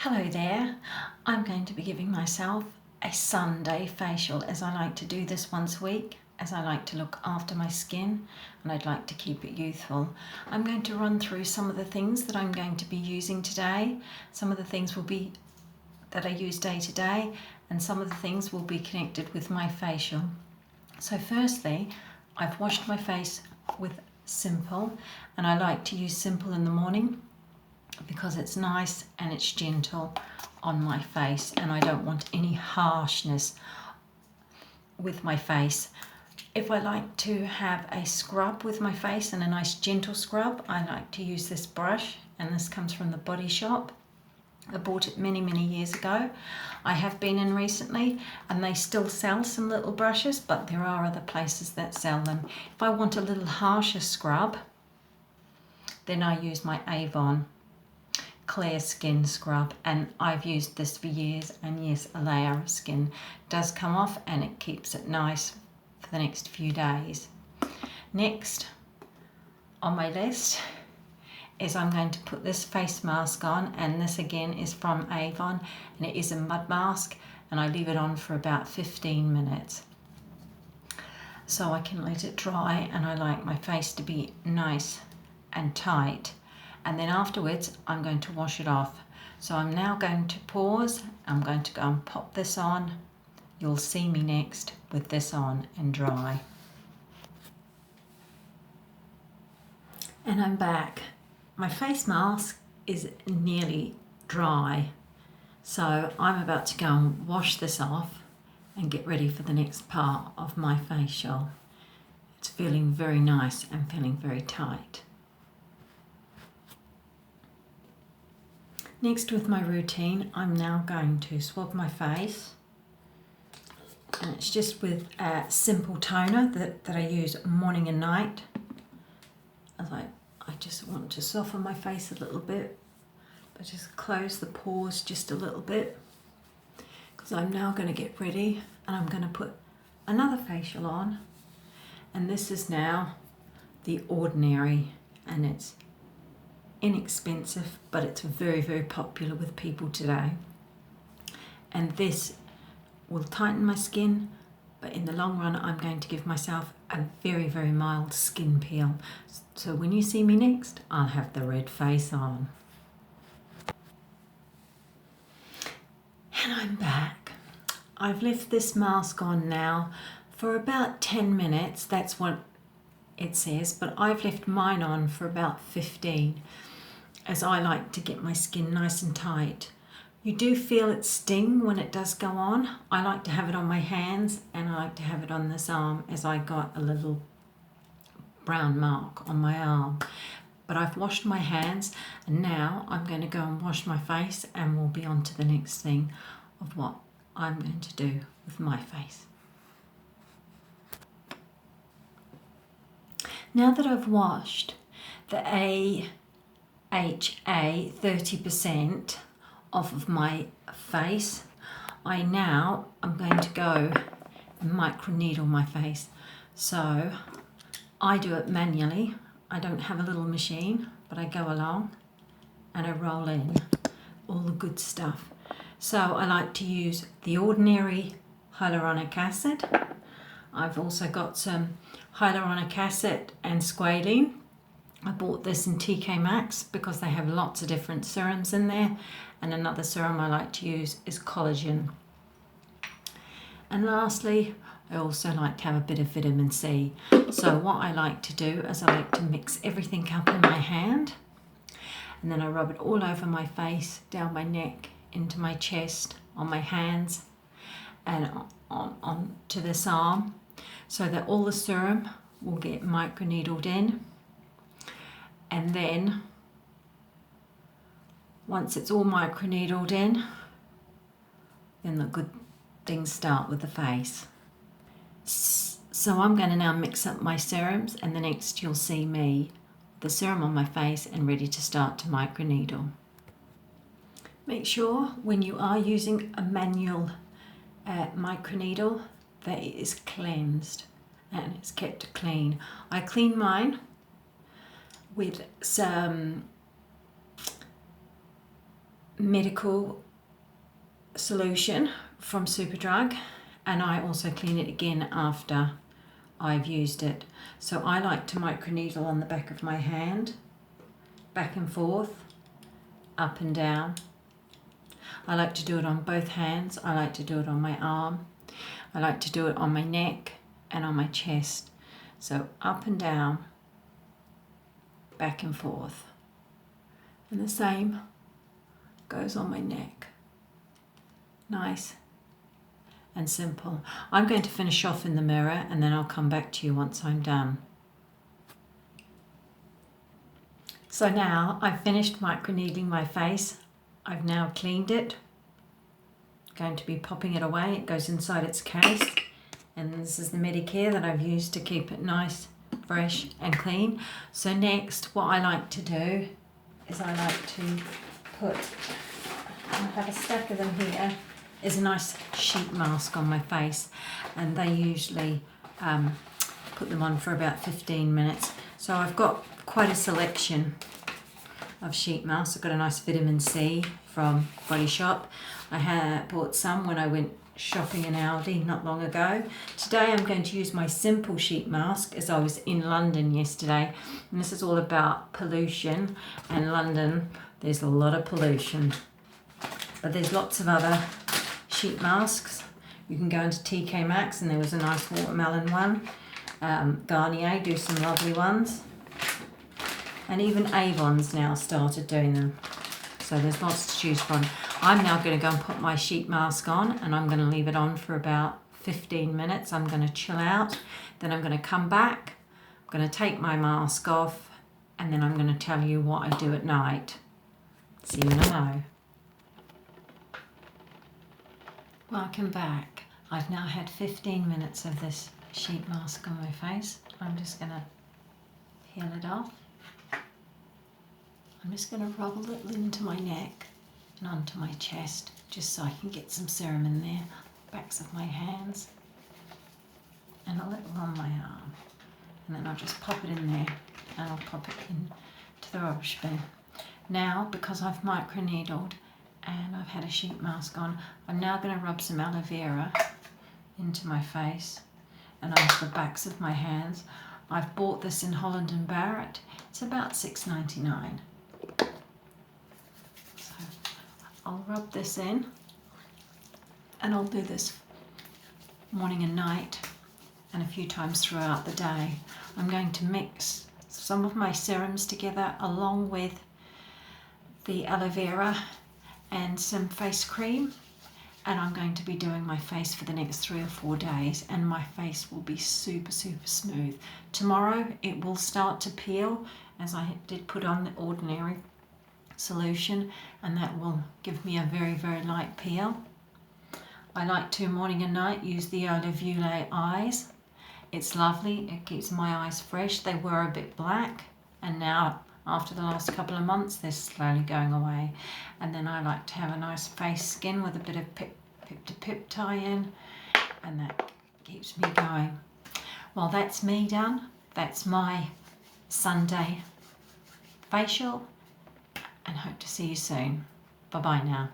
Hello there. I'm going to be giving myself a Sunday facial, as I like to do this once a week, as I like to look after my skin and I'd like to keep it youthful. I'm going to run through some of the things that I'm going to be using today. Some of the things will be that I use day to day, and some of the things will be connected with my facial. So firstly, I've washed my face with Simple, and I like to use Simple in the morning because it's nice and it's gentle on my face, and I don't want any harshness with my face. If I like to have a scrub with my face and a nice gentle scrub, I like to use this brush, and this comes from the Body Shop. I bought it many years ago. I have been in recently and they still sell some little brushes, but there are other places that sell them. If I want a little harsher scrub, then I use my Avon Clear Skin Scrub, and I've used this for years, and yes, a layer of skin does come off and it keeps it nice for the next few days. Next on my list is I'm going to put this face mask on, and this again is from Avon, and it is a mud mask, and I leave it on for about 15 minutes so I can let it dry, and I like my face to be nice and tight. And then afterwards I'm going to wash it off. So I'm now going to pause. I'm going to go and pop this on. You'll see me next with this on and dry. And I'm back. My face mask is nearly dry, so I'm about to go and wash this off and get ready for the next part of my facial. It's feeling very nice and feeling very tight. Next, with my routine, I'm now going to swab my face, and it's just with a Simple toner that I use morning and night, as I just want to soften my face a little bit, but just close the pores just a little bit, because I'm now going to get ready and I'm going to put another facial on, and this is now the Ordinary, and it's inexpensive, but it's very popular with people today. And this will tighten my skin, but in the long run I'm going to give myself a very mild skin peel. So when you see me next, I'll have the red face on. And I'm back. I've left this mask on now for about 10 minutes. That's what it says, but I've left mine on for about 15, as I like to get my skin nice and tight. You do feel it sting when it does go on. I like to have it on my hands, and I like to have it on this arm, as I got a little brown mark on my arm. But I've washed my hands, and now I'm going to go and wash my face, and we'll be on to the next thing of what I'm going to do with my face. Now that I've washed the AHA 30% off of my face, I'm going to go and microneedle my face. So I do it manually. I don't have a little machine, but I go along and I roll in all the good stuff. So I like to use the Ordinary hyaluronic acid. I've also got some hyaluronic acid and squalene. I bought this in TK Maxx because they have lots of different serums in there, and another serum I like to use is collagen. And lastly, I also like to have a bit of vitamin C. So what I like to do is I like to mix everything up in my hand, and then I rub it all over my face, down my neck, into my chest, on my hands, and on to this arm, so that all the serum will get microneedled in. And then once it's all microneedled in, then the good things start with the face. So I'm going to now mix up my serums, and the next you'll see me, the serum on my face and ready to start to microneedle. Make sure when you are using a manual microneedle that it is cleansed and it's kept clean. I clean mine with some medical solution from Superdrug, and I also clean it again after I've used it. So I like to microneedle on the back of my hand, back and forth, up and down. I like to do it on both hands. I like to do it on my arm. I like to do it on my neck and on my chest. So up and down, back and forth. And the same goes on my neck. Nice and simple. I'm going to finish off in the mirror and then I'll come back to you once I'm done. So now I've finished microneedling my face. I've now cleaned it. Going to be popping it away. It goes inside its case. And this is the Medicare that I've used to keep it nice, fresh and clean. So next, what I like to do is I like to put, I have a stack of them here, is a nice sheet mask on my face. And they usually put them on for about 15 minutes. So I've got quite a selection of sheet masks. I've got a nice vitamin C from Body Shop. I had bought some when I went shopping in Aldi not long ago. Today I'm going to use my simple sheet mask as I was in London yesterday. And this is all about pollution. And London, there's a lot of pollution. But there's lots of other sheet masks. You can go into TK Maxx and there was a nice watermelon one. Garnier do some lovely ones. And even Avon's now started doing them. So there's lots to choose from. I'm now going to go and put my sheet mask on and I'm going to leave it on for about 15 minutes. I'm going to chill out. Then I'm going to come back. I'm going to take my mask off and then I'm going to tell you what I do at night. See you in a mo. Welcome back. I've now had 15 minutes of this sheet mask on my face. I'm just going to peel it off. I'm just going to rub a little into my neck and onto my chest, just so I can get some serum in there, backs of my hands, and a little on my arm. And then I'll just pop it in there, and I'll pop it into the rubbish bin. Now, because I've microneedled and I've had a sheet mask on, I'm now going to rub some aloe vera into my face and onto the backs of my hands. I've bought this in Holland & Barrett. It's about $6.99. So I'll rub this in and I'll do this morning and night and a few times throughout the day. I'm going to mix some of my serums together along with the aloe vera and some face cream, and I'm going to be doing my face for the next 3 or 4 days, and my face will be super smooth. Tomorrow it will start to peel, as I did put on the ordinary solution, and that will give me a very light peel. I like to morning and night use the Olivule eyes. It's lovely, it keeps my eyes fresh. They were a bit black and now after the last couple of months they're slowly going away. And then I like to have a nice face skin with a bit of pip to pip tie-in, and that keeps me going. Well, that's me done. That's my Sunday facial, and hope to see you soon. Bye bye now.